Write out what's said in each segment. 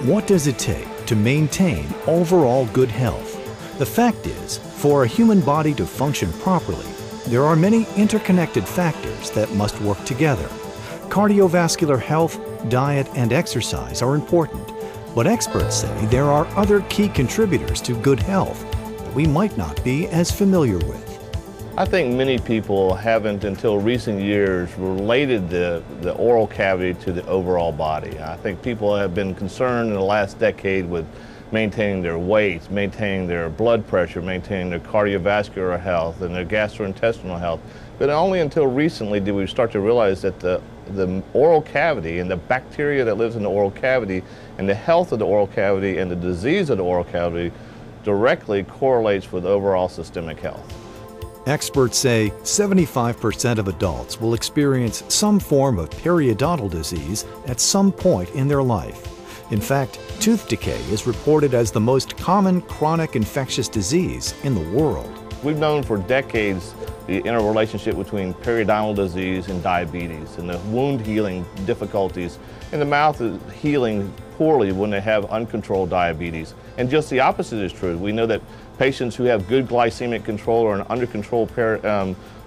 What does it take to maintain overall good health? The fact is, for a human body to function properly, there are many interconnected factors that must work together. Cardiovascular health, diet, and exercise are important, but experts say there are other key contributors to good health that we might not be as familiar with. I think many people haven't until recent years related the oral cavity to the overall body. I think people have been concerned in the last decade with maintaining their weight, maintaining their blood pressure, maintaining their cardiovascular health and their gastrointestinal health. But only until recently did we start to realize that the oral cavity and the bacteria that lives in the oral cavity and the health of the oral cavity and the disease of the oral cavity directly correlates with overall systemic health. Experts say 75% of adults will experience some form of periodontal disease at some point in their life. In fact, tooth decay is reported as the most common chronic infectious disease in the world. We've known for decades the interrelationship between periodontal disease and diabetes and the wound healing difficulties. And the mouth is healing poorly when they have uncontrolled diabetes. And just the opposite is true. We know that patients who have good glycemic control or an under control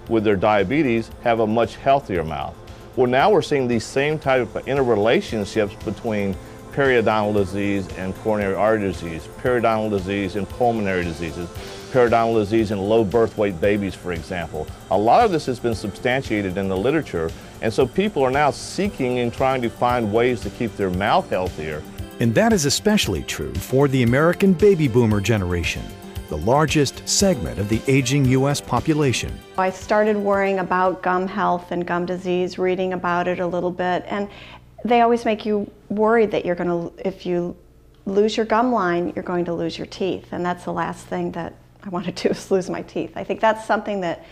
with their diabetes have a much healthier mouth. Well, now we're seeing these same type of interrelationships between periodontal disease and coronary artery disease, periodontal disease and pulmonary diseases, periodontal disease in low birth weight babies, for example. A lot of this has been substantiated in the literature, and so people are now seeking and trying to find ways to keep their mouth healthier. And that is especially true for the American baby boomer generation, the largest segment of the aging U.S. population. I started worrying about gum health and gum disease, reading about it a little bit, and they always make you worried that you're going to, if you lose your gum line, you're going to lose your teeth. And that's the last thing that I want to do, is lose my teeth. I think that's something that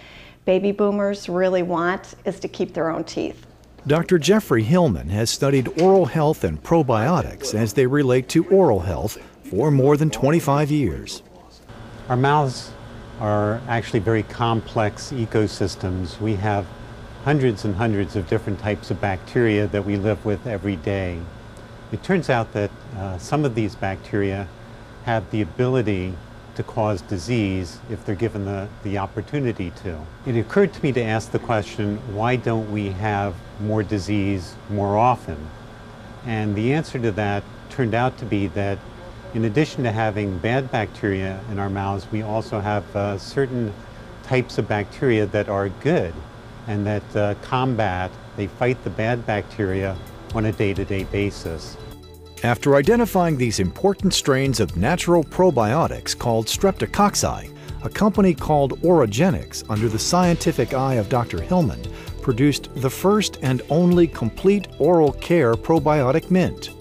baby boomers really want, is to keep their own teeth. Dr. Jeffrey Hillman has studied oral health and probiotics as they relate to oral health for more than 25 years. Our mouths are actually very complex ecosystems. We have hundreds and hundreds of different types of bacteria that we live with every day. It turns out that some of these bacteria have the ability to cause disease if they're given the opportunity to. It occurred to me to ask the question, why don't we have more disease more often? And the answer to that turned out to be that in addition to having bad bacteria in our mouths, we also have certain types of bacteria that are good and that they fight the bad bacteria on a day-to-day basis. After identifying these important strains of natural probiotics called streptococci, a company called Oragenics, under the scientific eye of Dr. Hillman, produced the first and only complete oral care probiotic mint.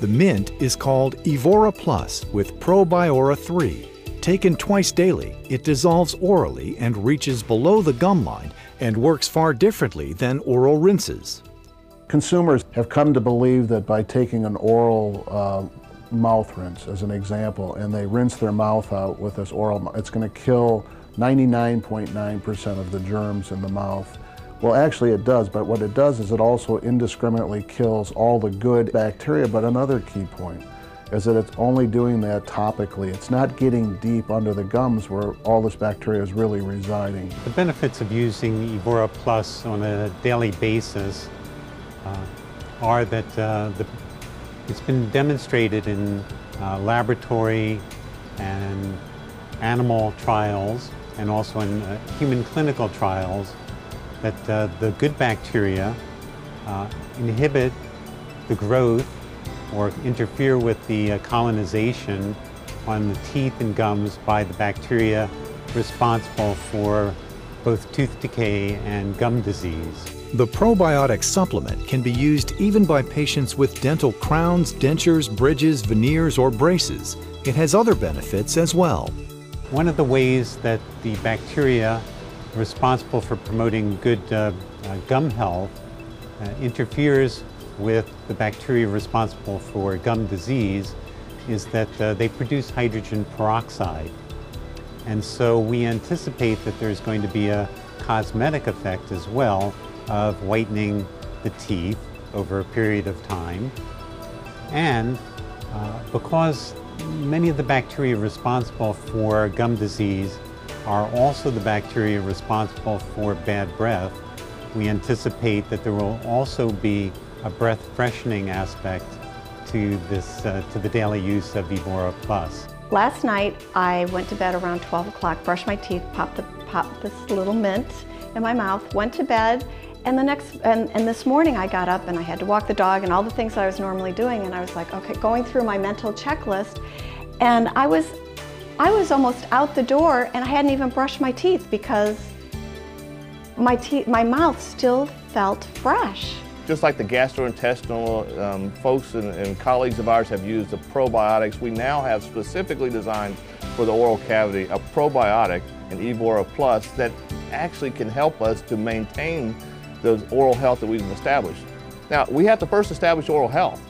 The mint is called Evora Plus with Probiora 3. Taken twice daily, it dissolves orally and reaches below the gum line and works far differently than oral rinses. Consumers have come to believe that by taking an oral mouth rinse, as an example, and they rinse their mouth out with this oral, it's going to kill 99.9% of the germs in the mouth. Well, actually it does, but what it does is it also indiscriminately kills all the good bacteria. But another key point is that it's only doing that topically. It's not getting deep under the gums where all this bacteria is really residing. The benefits of using Evora Plus on a daily basis are that it's been demonstrated in laboratory and animal trials and also in human clinical trials that the good bacteria inhibit the growth or interfere with the colonization on the teeth and gums by the bacteria responsible for both tooth decay and gum disease. The probiotic supplement can be used even by patients with dental crowns, dentures, bridges, veneers, or braces. It has other benefits as well. One of the ways that the bacteria responsible for promoting good gum health interferes with the bacteria responsible for gum disease is that they produce hydrogen peroxide. And so we anticipate that there's going to be a cosmetic effect as well of whitening the teeth over a period of time. And Because many of the bacteria responsible for gum disease are also the bacteria responsible for bad breath, we anticipate that there will also be a breath freshening aspect to the daily use of Evora Plus. Last night I went to bed around 12 o'clock, brushed my teeth, popped this little mint in my mouth, went to bed, and this morning I got up and I had to walk the dog and all the things that I was normally doing, and I was like, okay, going through my mental checklist, and I was almost out the door and I hadn't even brushed my teeth because my mouth still felt fresh. Just like the gastrointestinal folks and colleagues of ours have used the probiotics, we now have specifically designed for the oral cavity a probiotic, an Evora Plus, that actually can help us to maintain the oral health that we've established. Now, we have to first establish oral health,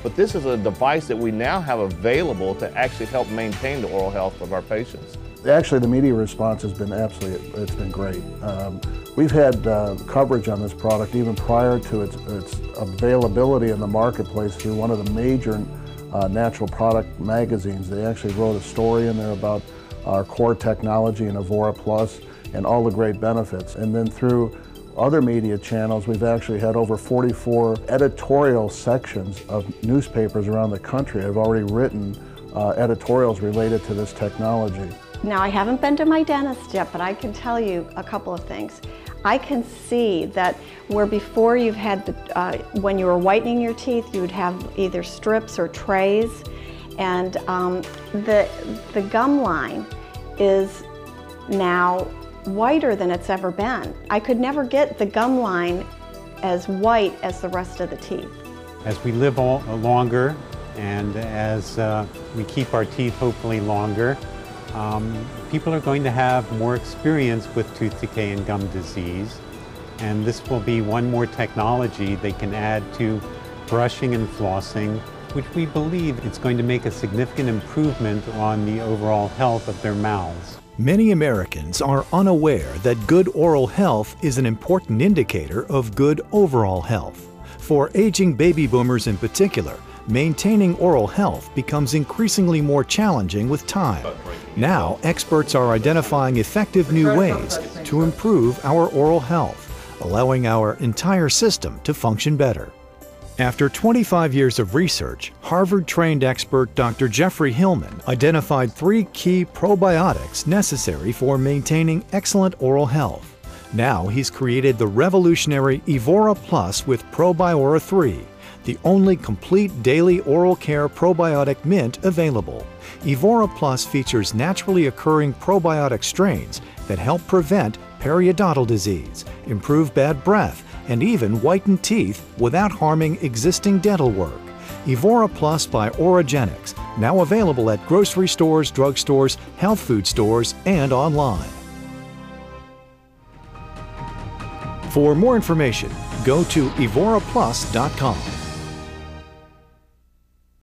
but this is a device that we now have available to actually help maintain the oral health of our patients. Actually, the media response has been it's been great. We've had coverage on this product even prior to its availability in the marketplace through one of the major natural product magazines. They actually wrote a story in there about our core technology in Evora Plus and all the great benefits. And then through other media channels, we've actually had over 44 editorial sections of newspapers around the country have already written editorials related to this technology. Now, I haven't been to my dentist yet, but I can tell you a couple of things. I can see that where before you've had, when you were whitening your teeth, you would have either strips or trays, and the gum line is now whiter than it's ever been. I could never get the gum line as white as the rest of the teeth. As we live longer and as we keep our teeth hopefully longer, people are going to have more experience with tooth decay and gum disease, and this will be one more technology they can add to brushing and flossing, which we believe it's going to make a significant improvement on the overall health of their mouths. Many Americans are unaware that good oral health is an important indicator of good overall health. For aging baby boomers in particular, maintaining oral health becomes increasingly more challenging with time. Now, experts are identifying effective new ways to improve our oral health, allowing our entire system to function better. After 25 years of research, Harvard-trained expert Dr. Jeffrey Hillman identified 3 key probiotics necessary for maintaining excellent oral health. Now he's created the revolutionary Evora Plus with Probiora 3, the only complete daily oral care probiotic mint available. Evora Plus features naturally occurring probiotic strains that help prevent periodontal disease, improve bad breath, and even whiten teeth without harming existing dental work. Evora Plus by Oragenics, now available at grocery stores, drugstores, health food stores, and online. For more information, go to evoraplus.com.